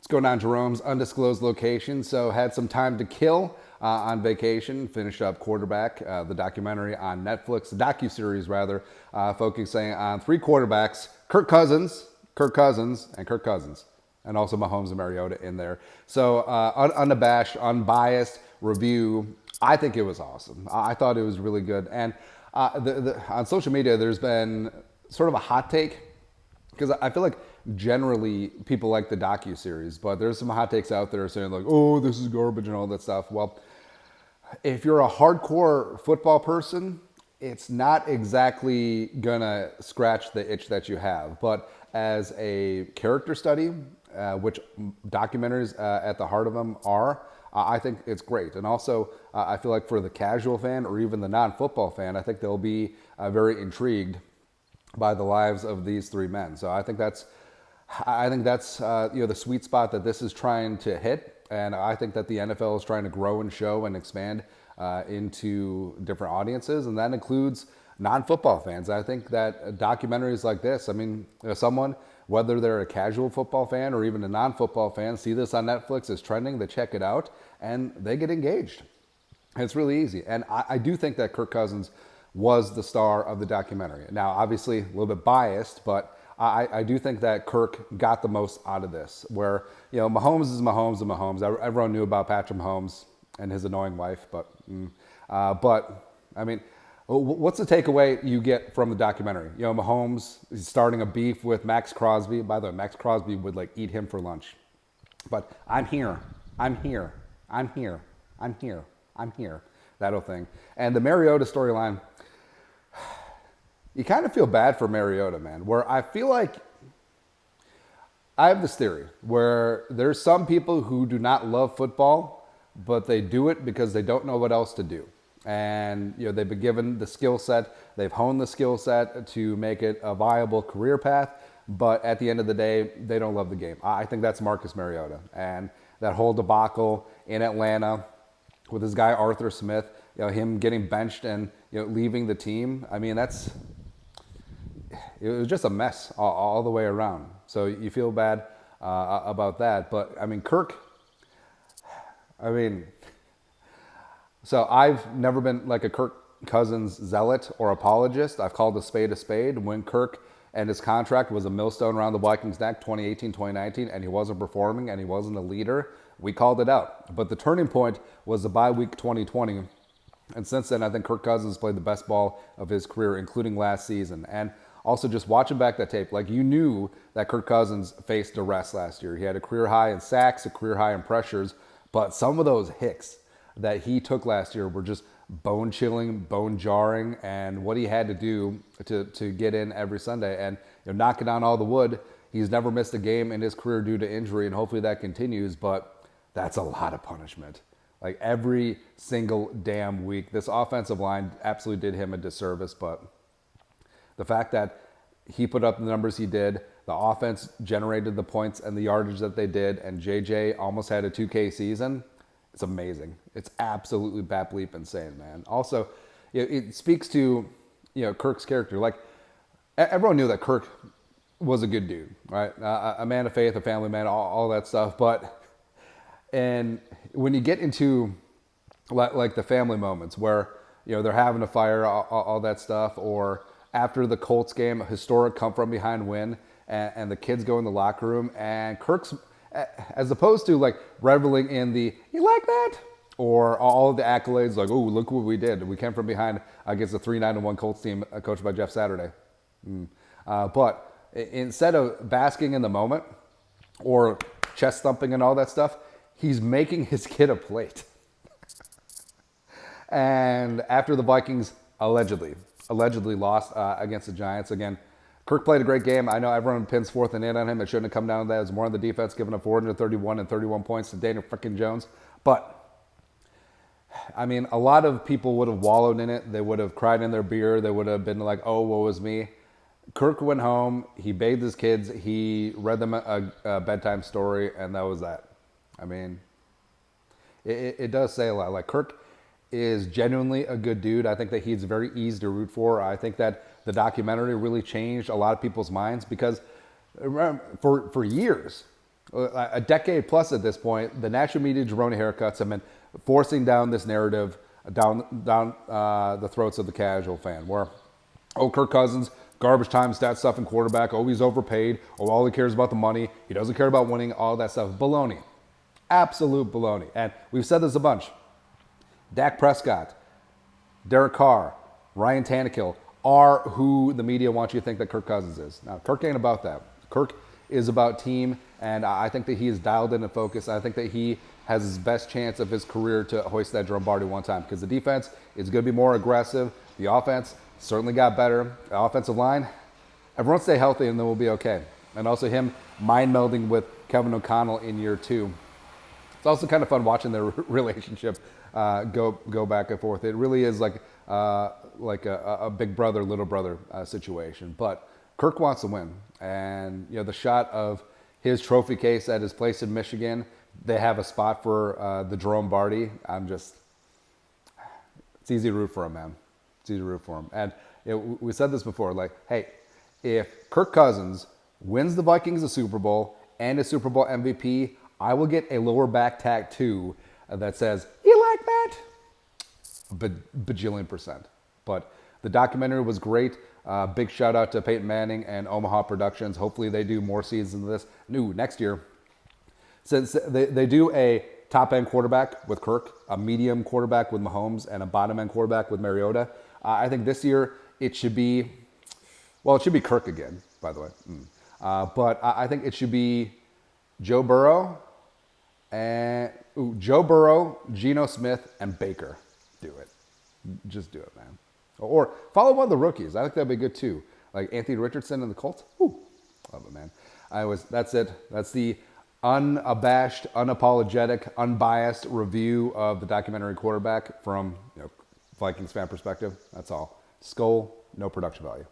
What's going on, Jerome's undisclosed location? So had some time to kill on vacation. Finished up Quarterback, the documentary on Netflix, the docuseries rather, focusing on three quarterbacks: Kirk Cousins, and Kirk Cousins, and also Mahomes and Mariota in there. So unabashed, unbiased review. I think it was awesome. I thought it was really good. And on social media, there's been sort of a hot take, because I feel like generally people like the docuseries, but there's some hot takes out there saying like, oh, this is garbage and all that stuff. Well, if you're a hardcore football person, it's not exactly gonna scratch the itch that you have. But as a character study, which documentaries at the heart of them are, I think it's great. And also, I feel like for the casual fan or even the non-football fan, I think they'll be very intrigued by the lives of these three men. So I think that's the sweet spot that this is trying to hit, and I think that the NFL is trying to grow and show and expand into different audiences, and that includes non-football fans. I think that documentaries like this, I mean, someone, whether they're a casual football fan or even a non-football fan, see this on Netflix, it's trending, they check it out, and they get engaged. And it's really easy. And I do think that Kirk Cousins was the star of the documentary. Now, obviously, a little bit biased, but I do think that Kirk got the most out of this. Where, Mahomes is Mahomes and Mahomes. Everyone knew about Patrick Mahomes and his annoying wife, but I mean, what's the takeaway you get from the documentary? Mahomes is starting a beef with Max Crosby. By the way, Max Crosby would like eat him for lunch. But I'm here. That whole thing. And the Mariota storyline, you kind of feel bad for Mariota, man, where I feel like I have this theory where there's some people who do not love football, but they do it because they don't know what else to do. And, they've been given the skill set, they've honed the skill set to make it a viable career path, but at the end of the day, they don't love the game. I think that's Marcus Mariota. And that whole debacle in Atlanta with this guy, Arthur Smith, him getting benched and, leaving the team. I mean, it was just a mess all the way around. So you feel bad about that. But, I mean, Kirk, so I've never been like a Kirk Cousins zealot or apologist. I've called a spade, when Kirk and his contract was a millstone around the Vikings' neck 2018, 2019, and he wasn't performing and he wasn't a leader. We called it out. But the turning point was the bye week 2020. And since then, I think Kirk Cousins played the best ball of his career, including last season. And also just watching back that tape, like you knew that Kirk Cousins faced duress last year. He had a career high in sacks, a career high in pressures, but some of those hits that he took last year were just bone chilling, bone jarring, and what he had to do to get in every Sunday and knocking down all the wood. He's never missed a game in his career due to injury, and hopefully that continues, but that's a lot of punishment. Like every single damn week. This offensive line absolutely did him a disservice, but the fact that he put up the numbers he did, the offense generated the points and the yardage that they did, and JJ almost had a 2K season, it's amazing. It's absolutely bat bleep insane, man. Also, it speaks to Kirk's character. Like everyone knew that Kirk was a good dude, right? A man of faith, a family man, all that stuff. And when you get into like the family moments where they're having a fire, all that stuff, or after the Colts game, a historic come from behind win, and the kids go in the locker room, and Kirk's, as opposed to like reveling in the "you like that" or all of the accolades, like "oh, look what we did, we came from behind against a 3-9-1 Colts team coached by Jeff Saturday." But instead of basking in the moment or chest thumping and all that stuff, he's making his kid a plate. And after the Vikings allegedly lost against the Giants, again, Kirk played a great game. I know everyone pins 4th and 8 on him. It shouldn't have come down to that. It was more on the defense, giving up 431 and 31 points to Daniel frickin' Jones. But, I mean, a lot of people would have wallowed in it. They would have cried in their beer. They would have been like, oh, woe is me. Kirk went home. He bathed his kids. He read them a bedtime story, and that was that. I mean, it does say a lot. Like, Kirk is genuinely a good dude. I think that he's very easy to root for. I think that the documentary really changed a lot of people's minds because for years, a decade plus at this point, the national media jabroni haircuts have been forcing down this narrative down the throats of the casual fan, where, oh, Kirk Cousins, garbage time, stat stuffing quarterback, oh, he's overpaid, oh, all he cares about the money, he doesn't care about winning, all that stuff. Baloney. Absolute baloney. And we've said this a bunch. Dak Prescott, Derek Carr, Ryan Tannehill are who the media wants you to think that Kirk Cousins is. Now, Kirk ain't about that. Kirk is about team, and I think that he is dialed in and focused. I think that he has his best chance of his career to hoist that drum party one time, because the defense is going to be more aggressive. The offense certainly got better. The offensive line, everyone stay healthy and then we'll be okay. And also him mind melding with Kevin O'Connell in year 2. It's also kind of fun watching their relationship go back and forth. It really is like a big brother, little brother situation. But Kirk wants to win. And the shot of his trophy case at his place in Michigan, they have a spot for the Jerome Barty. It's easy to root for him, man. It's easy to root for him. And we said this before, like, hey, if Kirk Cousins wins the Vikings a Super Bowl and a Super Bowl MVP, I will get a lower back tattoo that says, "You like that?" Bajillion %. But the documentary was great. Big shout out to Peyton Manning and Omaha Productions. Hopefully they do more seasons of this. Next year, since they do a top-end quarterback with Kirk, a medium quarterback with Mahomes, and a bottom-end quarterback with Mariota, I think this year it should be Kirk again, by the way. But I think it should be Joe Burrow, Geno Smith, and Baker. Do it. Just do it, man. Or follow one of the rookies. I think that'd be good too. Like Anthony Richardson and the Colts. Woo. Love it, man. That's it. That's the unabashed, unapologetic, unbiased review of the documentary Quarterback from Vikings fan perspective. That's all. Skull, no production value.